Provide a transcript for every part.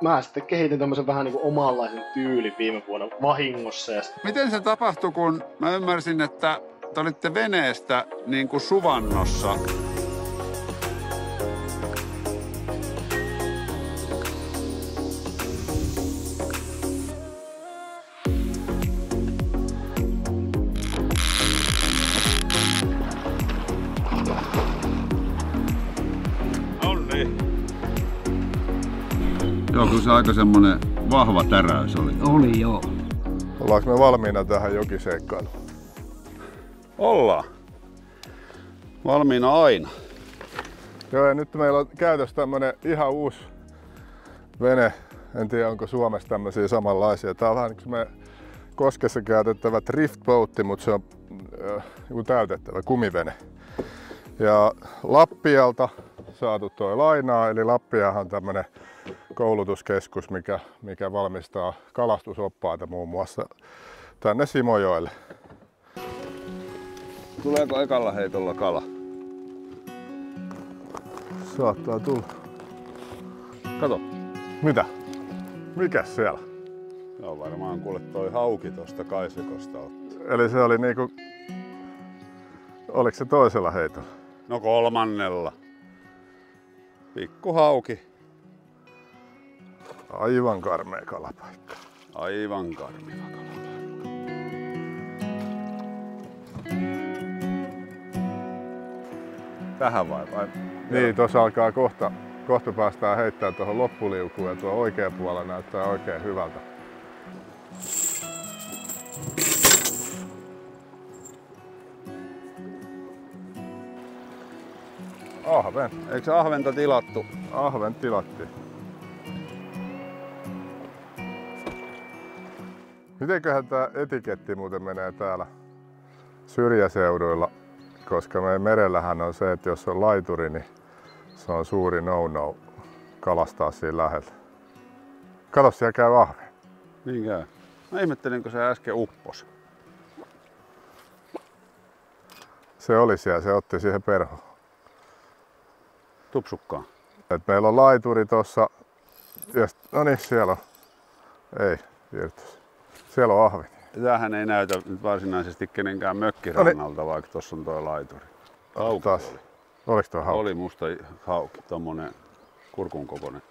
mä sitten kehitin tämmösen vähän niinku omanlaisen tyylin viime vuonna vahingossa. Ja Miten se tapahtui, kun mä ymmärsin, että te olitte veneestä niin kuin suvannossa? Joo, kun se aika semmonen vahva täräys oli. Oli joo. Ollaanko me valmiina tähän jokiseikkailuun? Ollaan. Valmiina aina. Joo, ja nyt meillä on käytössä tämmönen ihan uusi vene. En tiedä, onko Suomessa tämmöisiä samanlaisia. Tää on vähän niin kuin me koskessa käytettävä driftboatti, mutta se on täytettävä kumivene. Ja Lappialta saatu toi lainaa, eli Lappiahan on tämmönen koulutuskeskus, mikä valmistaa kalastusoppaita muun muassa tänne Simojoelle. Tuleeko ekalla heitolla kala? Saattaa tulla. Kato. Mitä? Mikäs siellä? Joo, varmaan kuule toi hauki tosta Kaisikosta otti. Eli se oli niinku... Oliko se toisella heitolla? No kolmannella. Pikku hauki. Aivan karmea kalapaikka. Aivan karmiva kalapaikka. Tähän vai? Niin, tuossa alkaa kohta päästään heittämään tuohon loppuliukuun ja tuo oikea puolella näyttää oikein hyvältä. Ahven. Eikö se ahventa tilattu? Ahven tilattiin. Mitenköhän tää etiketti muuten menee täällä syrjäseuduilla? Koska meidän merellähän on se, että jos on laituri, niin se on suuri no-no kalastaa siinä lähellä. Kato, siellä käy ahven. Niin käy. Mä ihmettelin, kun se äsken uppos. Se oli siellä, se otti siihen perhoon. Tupsukkaan. Et meillä on laituri tossa. No niin, siellä on. Ei, irtos. Siellä on ahveni. Tämähän ei näytä nyt varsinaisesti kenenkään mökkirannalta, vaikka tuossa on tuo laituri. Hauki taas. oli. Oliko tuo hauki? Oli musta hauki, tommonen kurkun kokoinen.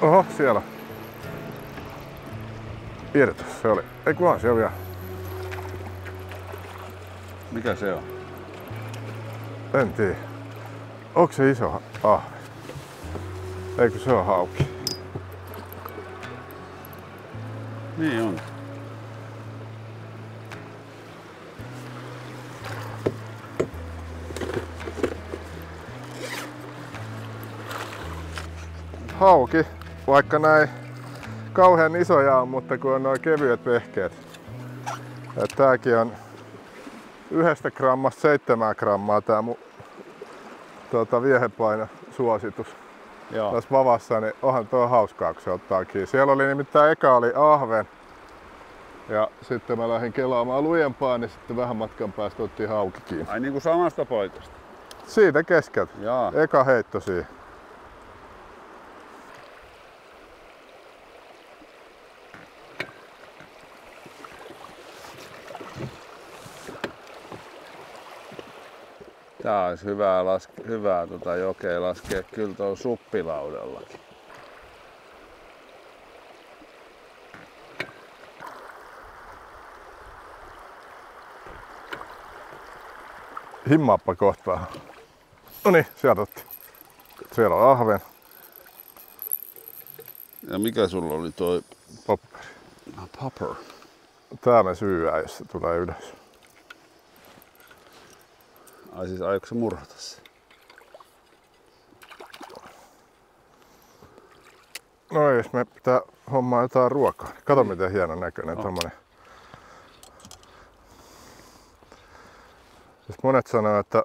Oho, siellä. Irtos se oli. Ei kunhan se on vielä. Mikä se on? En tiedä. Onko se iso ahven? Eikö se on hauki? Niin on. Hauki, vaikka näin kauhean isoja on, mutta kun on noin kevyet vehkeet. Et tääkin on 1 grammasta 7 grammaa tää mun viehepaino suositus. Joo. Tässä vavassa, niin onhan tuo hauskaa, kun se ottaa kiinni. Siellä oli nimittäin eka oli ahven. Ja sitten mä lähdin kelaamaan lujempaa, niin sitten vähän matkan päästä otti hauki kiinni. Ai niinku samasta paikasta? Siitä keskeltä. Jaa. Eka heitto siihen. Tää olisi hyvää jokea laskea kyllä tuolla suppilaudallakin. Himmaappa kohta vähän. Noniin, sieltä otti. Siellä on ahven. Ja mikä sulla oli toi? Popperi. Popper. Tää me syyää, jos se tulee ylös. Ai siis aiotko sä murhata se? No jos me pitää hommaa jotain ruokaa. Kato miten hieno näköinen tommonen. Siis monet sanoo, että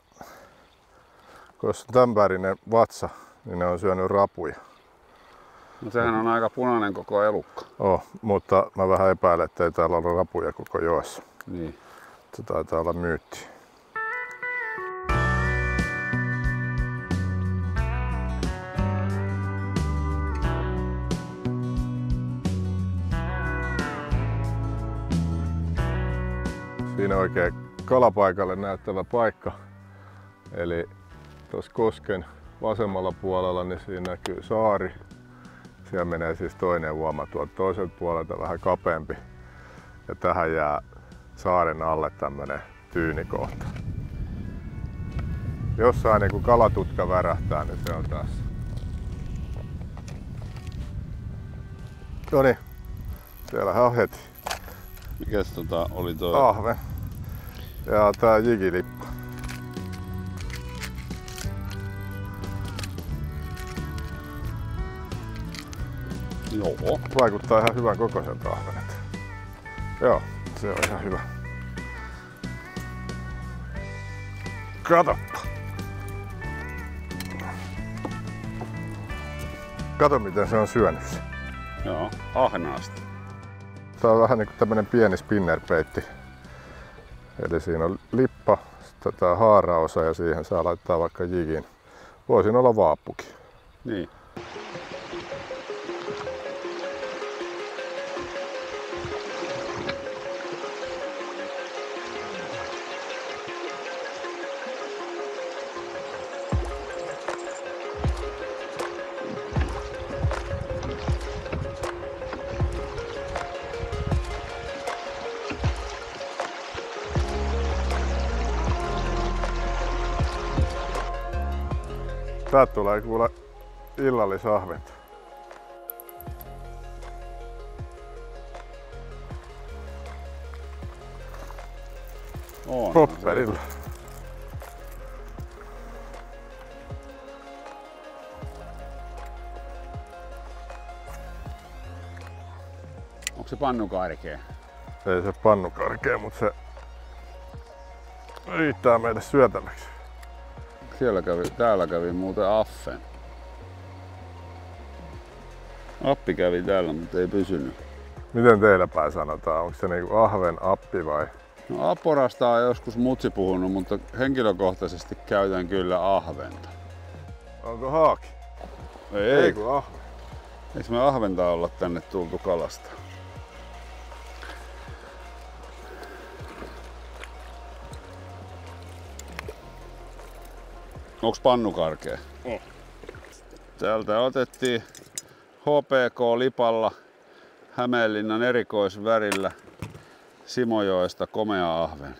kun on tämän värinen vatsa, niin ne on syönyt rapuja. No sehän on aika punainen koko elukka. Mutta mä vähän epäilen, että ei täällä ole rapuja koko joessa. Niin. Se taitaa olla myytti. Siinä oikein kalapaikalle näyttävä paikka. Eli tuossa kosken vasemmalla puolella niin siinä näkyy saari. Siellä menee siis toinen uoma tuolta toiselta puolelta vähän kapeampi. Ja tähän jää saaren alle tämmönen tyynikohta. Jossain niin kun kalatutka värähtää, niin se on tässä. Noniin, siellähän on heti. Mikäs oli toi? Ahven. Ja tää jigilippa. Joo. Vaikuttaa ihan hyvän kokoiselta ahvenet. Joo, se on ihan hyvä. Katoppa. Kato miten se on syönyt sen. Joo, ahnaasti. Tää on vähän niinku tämmönen pieni spinnerpeitti. Eli siinä on lippa, sitten tää haaraosa ja siihen saa laittaa vaikka jigin. Voisin olla vaappukin. Niin. Täältä tulee kuule illallisahventa. On. Popperilla. Onko se pannukarkea? Ei se pannukarkea, mutta se riittää meille syötäväksi. Täällä kävi muuten affen. Appi kävi täällä, mutta ei pysynyt. Miten teillä päin sanotaan? Onko se niinku ahven appi vai? No aporasta on joskus mutsi puhunut, mutta henkilökohtaisesti käytän kyllä ahventa. Onko haaki? Ei. kun ahven. Eikö me ahventa olla tänne tultu kalasta? Onks pannukarkea? On. Täältä otettiin HPK-lipalla Hämeenlinnan erikoisvärillä Simojoesta komea ahven.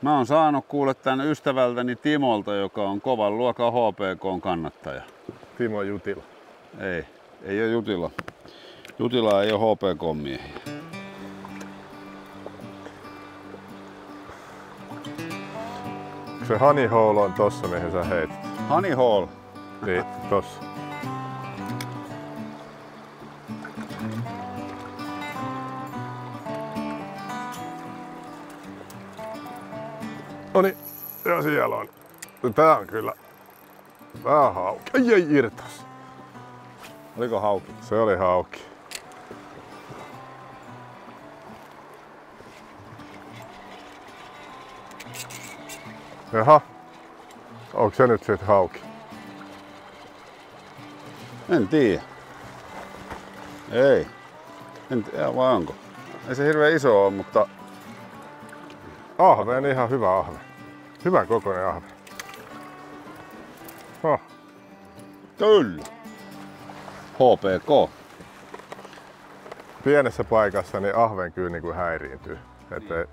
Mä oon saanut kuule tän ystävältäni Timolta, joka on kovan luokan HPK:n kannattaja. Timo Jutila. Ei oo Jutila. Jutila ei oo HPK-miehiä. Se honey hole on tossa mihin sä heitit. Honey hole. Niin, tossa. Noniin, ja siellä on. Tää on kyllä vähän hauki. Ei irtos. Oliko hauki? Se oli hauki. Jaha. Onko se nyt sit hauki? En tiedä. Ei. En tiedä, vai onko? Ei se hirveän iso ole, mutta Ahven, ihan hyvä ahven. Hyvän kokoinen ahven. kyllä. HPK. Pienessä paikassa niin ahven kyllä niin kuin häiriintyy. Että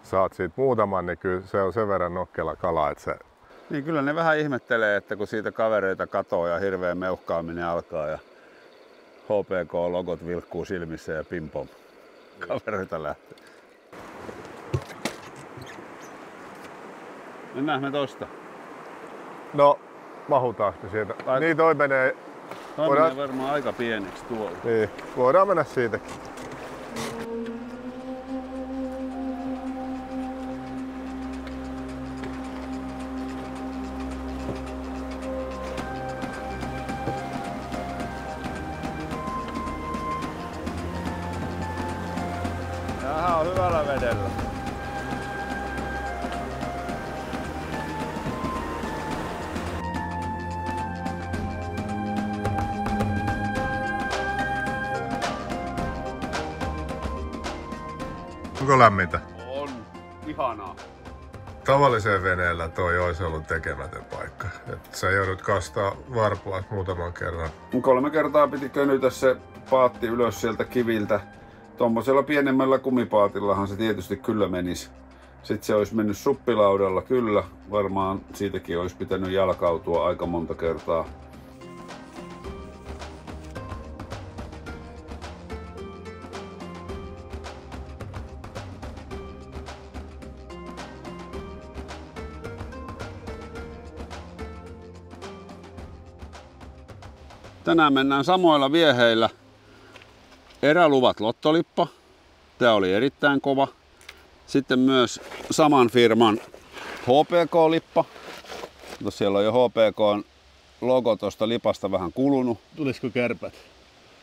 saat siitä muutaman, niin kyllä se on sen verran nokkela kala, että se... Niin kyllä ne vähän ihmettelee, että kun siitä kavereita katoo ja hirveä meuhkaaminen alkaa ja HPK-logot vilkkuu silmissä ja pimpom. Kavereita lähtee. Mennään me tosta. No, mahutaanko me siitä? Niin toi menee... Toi Voidaan- menee varmaan aika pieneksi tuolla. Niin, voidaan mennä siitäkin. Tämähän on hyvällä vedellä. Onko lämmintä? On ihanaa. Tavalliseen veneellä toi olisi ollut tekemätön paikka. Et sä joudut kastaa varpua muutaman kerran. 3 kertaa piti könytä se paatti ylös sieltä kiviltä. Tuommoisella pienemmällä kumipaatillahan se tietysti kyllä menisi. Sitten se olisi mennyt suppilaudalla kyllä. Varmaan siitäkin olisi pitänyt jalkautua aika monta kertaa. Tänään mennään samoilla vieheillä. Eräluvat Lottolippa. Tämä oli erittäin kova. Sitten myös saman firman HPK-lippa. Siellä on jo HPK-logo tuosta lipasta vähän kulunut. Tulisiko kärpät?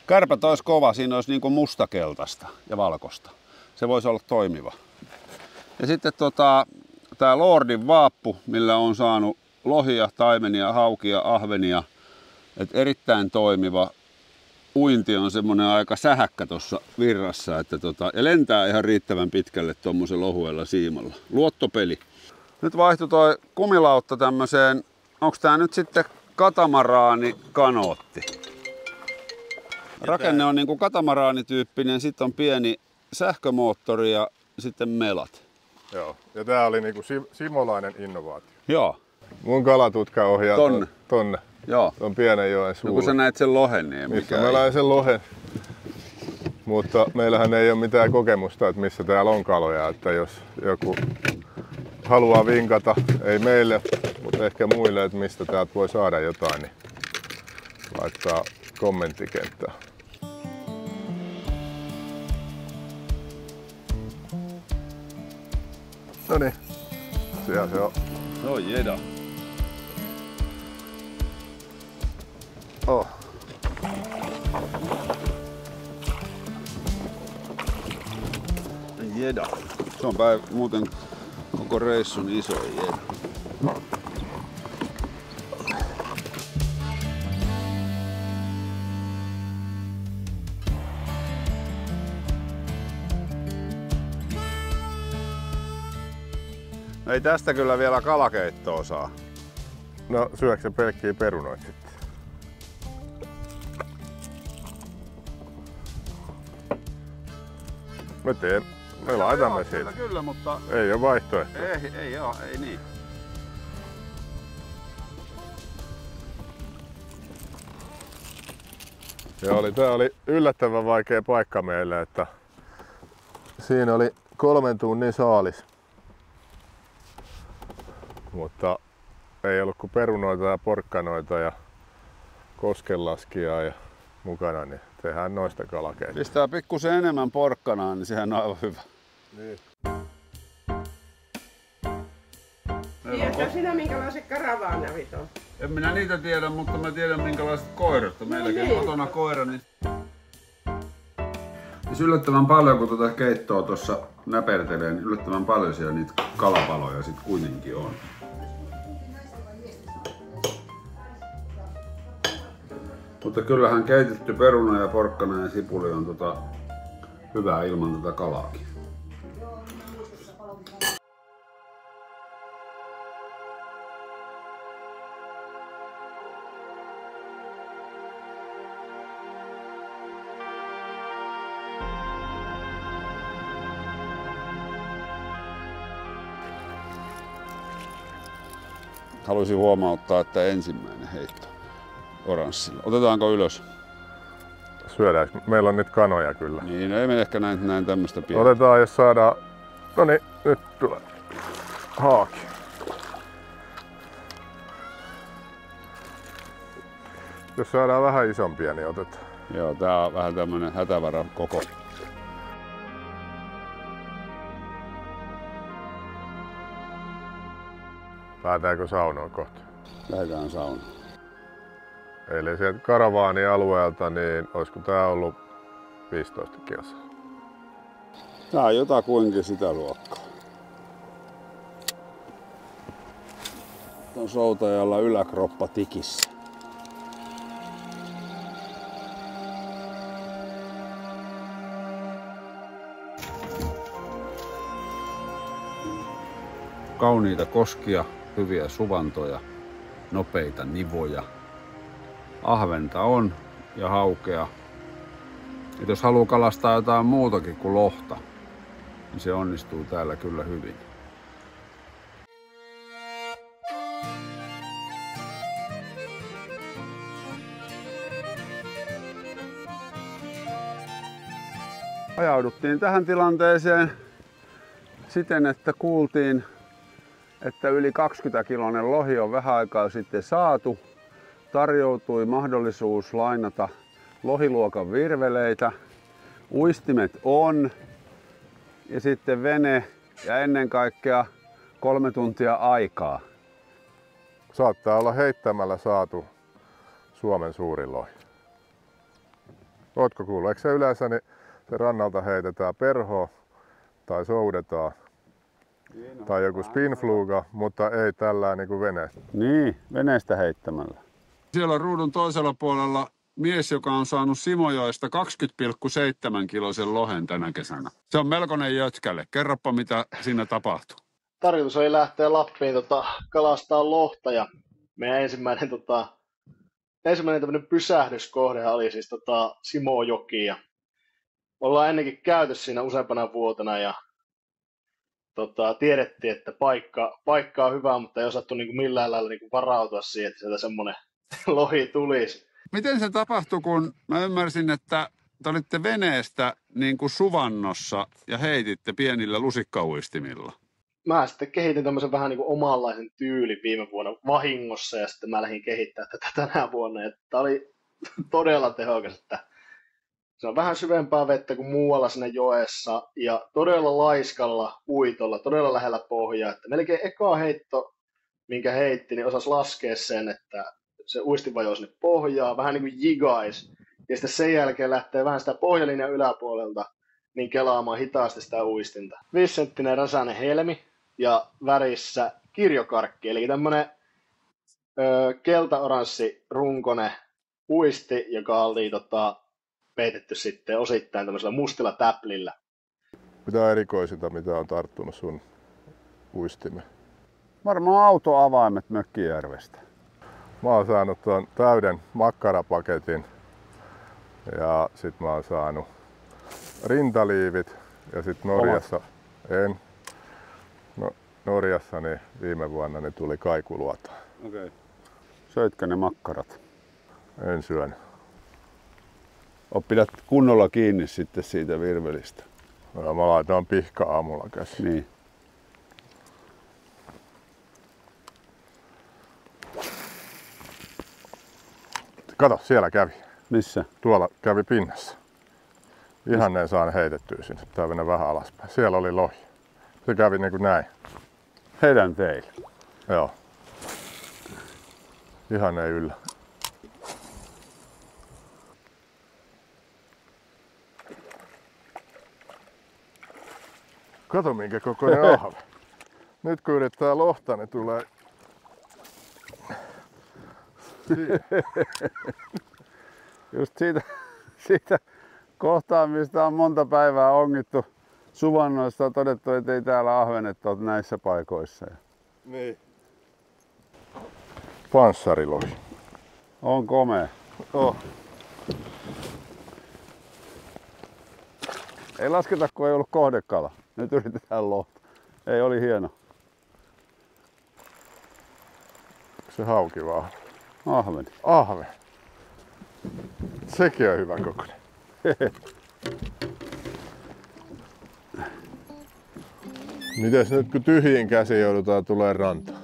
Kärpät olisi kova. Siinä olisi niinku mustakeltaista ja valkoista. Se voisi olla toimiva. Ja sitten tämä Lordin vaappu, millä on saanut lohia, taimenia, haukia, ahvenia. Et erittäin toimiva. Uinti on semmonen aika sähäkkä tuossa virrassa, että ja lentää ihan riittävän pitkälle tuommoisella ohuella siimalla. Luottopeli. Nyt vaihtui toi kumilautta tämmöiseen, onko tää nyt sitten katamaraani kanootti? Rakenne on niinku katamaraanityyppinen, sitten on pieni sähkömoottori ja sitten melat. Joo, ja tää oli niinku simolainen innovaatio. Joo. Mun kalatutka ohjaa tonne. Joo. Ton pienen joen suulle. No kun sä näet sen lohen, niin missä mä näin sen lohen. Mutta meillähän ei ole mitään kokemusta, että missä täällä on kaloja. Että jos joku haluaa vinkata, ei meille, mutta ehkä muille, että mistä täältä voi saada jotain, niin laittaa kommenttikenttään. Noniin, siellä se on. Se on jeda. Oh. Jeda. Se on muuten koko reissun iso jeda. Ei tästä kyllä vielä kalakeittoa saa. No syöksä pelkkiä perunoita sitten? Me laitamme siitä. Kyllä, mutta ei ole vaihtoehto. Ei niin. Tää oli yllättävän vaikea paikka meille, että siinä oli 3 tunnin saalis. Mutta ei ollut kuin perunoita ja porkkanoita ja koskenlaskijaa ja mukana, niin tehdään noista kalakeita. Pistää pikkusen enemmän porkkanaa, niin sehän on aivan hyvä. Niin. Tiedätkö sinä minkälaiset karavaanavit on? En minä niitä tiedä, mutta mä tiedän minkälaiset koirat. Meilläkin on kotona koira, niin... Siis yllättävän paljon, kun tuota keittoa tuossa näpertelee, niin yllättävän paljon siellä niitä kalapaloja sit kuitenkin on. Mutta kyllähän keitetty peruna ja porkkana ja sipuli on hyvää ilman tätä kalaakin. Haluaisin huomauttaa, että ensimmäinen heitto oranssilla. Otetaanko ylös? Syödäänkö? Meillä on nyt kanoja kyllä. Niin, no ei me ehkä näin tämmöstä pientä. Otetaan, jos saadaan... Noniin, nyt tulee haaki. Jos saadaan vähän isompia, niin otetaan. Joo, tää on vähän tämmönen hätävara koko. Lähdetäänkö saunoon kohta? Lähdetään saunaan. Eli sieltä karavaanialueelta, niin olisiko tää ollut 15 kilsaa? Tää on jotakuinkin sitä luokkaa. On soutajalla yläkroppa tikissä. Kauniita koskia, hyviä suvantoja, nopeita nivoja. Ahventa on ja haukea. Et jos haluaa kalastaa jotain muutakin kuin lohta, niin se onnistuu täällä kyllä hyvin. Ajauduttiin tähän tilanteeseen siten, että kuultiin, että yli 20-kiloinen lohi on vähän aikaa sitten saatu. Tarjoutui mahdollisuus lainata lohiluokan virveleitä. Uistimet on ja sitten vene ja ennen kaikkea 3 tuntia aikaa. Saattaa olla heittämällä saatu Suomen suurin lohi. Ootko kuullut? Eikö se yleensä niin se rannalta heitetään perho tai soudetaan tai joku spinfluga, mutta ei tällään niin kuin veneestä. Niin, veneestä heittämällä. Siellä on ruudun toisella puolella mies, joka on saanut Simojoesta 20,7 kiloisen lohen tänä kesänä. Se on melkoinen jötkälle. Kerropa, mitä siinä tapahtuu. Tarkoitus oli lähteä Lappiin kalastaa lohta ja meidän ensimmäinen tämmöinen pysähdyskohde oli siis Simojoki. Ja ollaan ennenkin käyty siinä useampana vuotena ja tiedettiin, että paikka on hyvä, mutta ei osattu niin kuin millään lailla niin kuin varautua siihen, että sieltä semmoinen lohi tulisi. Miten se tapahtui, kun mä ymmärsin, että te olitte veneestä niin kuin suvannossa ja heititte pienillä lusikkauistimilla? Mä sitten kehitin tämmöisen vähän niin kuin omanlaisen tyylin viime vuonna vahingossa ja sitten mä lähdin kehittämään tätä tänä vuonna. Tämä oli todella tehokas, että se on vähän syvempää vettä kuin muualla siinä joessa ja todella laiskalla uitolla, todella lähellä pohjaa. Että melkein eka heitto, minkä heitti, niin osasi laskea sen, että se uistin vajoo sinne pohjaan, vähän niin kuin jigais. Ja sitten sen jälkeen lähtee vähän sitä pohjalinjan yläpuolelta niin kelaamaan hitaasti sitä uistinta. 5-senttinen räsäinen helmi ja värissä kirjokarkki, eli tämmönen keltaoranssi runkonen uisti, joka oli peitetty sitten osittain tämmöisellä mustilla täplillä. Mitä erikoisinta, mitä on tarttunut sun uistimeen? Varmaan autoavaimet Mökkijärvestä. Mä oon saanut tuon täyden makkarapaketin ja sit mä oon saanut rintaliivit ja sit Norjassa Norjassa niin viime vuonna niin tuli kaikuluota. Okei. Söitkö ne makkarat? En syönyt. Pidät kunnolla kiinni sitten siitä virvelistä. No, mä laitoin pihka aamulla käsiin. Niin. Kato, siellä kävi. Missä? Tuolla kävi pinnassa. Ihan en saan heitettyä sinne. Pitää mennä vähän alaspäin. Siellä oli lohi. Se kävi niin kuin näin. Heidän teille. Joo. Ihan ei yllä. Kato minkä kokoinen ahve. Nyt kun yrittää lohta, niin tulee... Just siitä kohtaa, mistä on monta päivää ongittu suvannoista, on todettu, että ei täällä ahvenet ole näissä paikoissa. Niin. Panssarilohi. On komea. Oh. Ei lasketa, kun ei ollut kohdekala. Nyt yritetään lohta. Ei, oli hieno. Se hauki vaan. Ahveni. Ahve. Sekin on hyvä kokoinen. Mites nyt kun tyhjiin käsiin joudutaan tulee rantaan?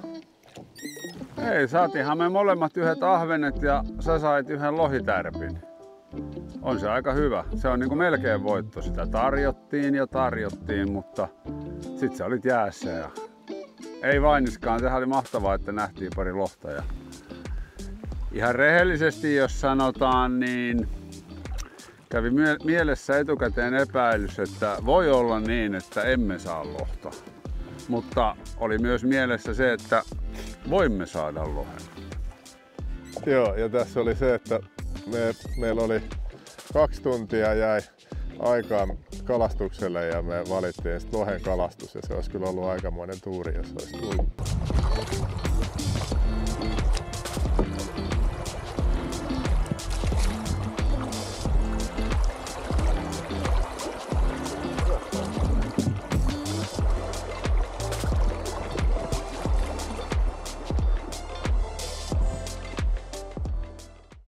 Ei, saatiinhan me molemmat yhdet ahvenet ja sä sait yhden lohitärpin. On se aika hyvä. Se on niinku melkein voitto. Sitä tarjottiin, mutta sit sä olit jäässä ja ei vainiskaan. Sehän oli mahtavaa, että nähtiin pari lohta. Ja ihan rehellisesti, jos sanotaan, niin Kävi mielessä etukäteen epäilys, että voi olla niin, että emme saa lohta. Mutta oli myös mielessä se, että voimme saada lohen. Joo, ja tässä oli se, että meillä oli 2 tuntia jäi aikaa kalastukselle ja me valittiin sitten lohen kalastus ja se olisi kyllä ollut aikamoinen tuuri, jos olisi tullut.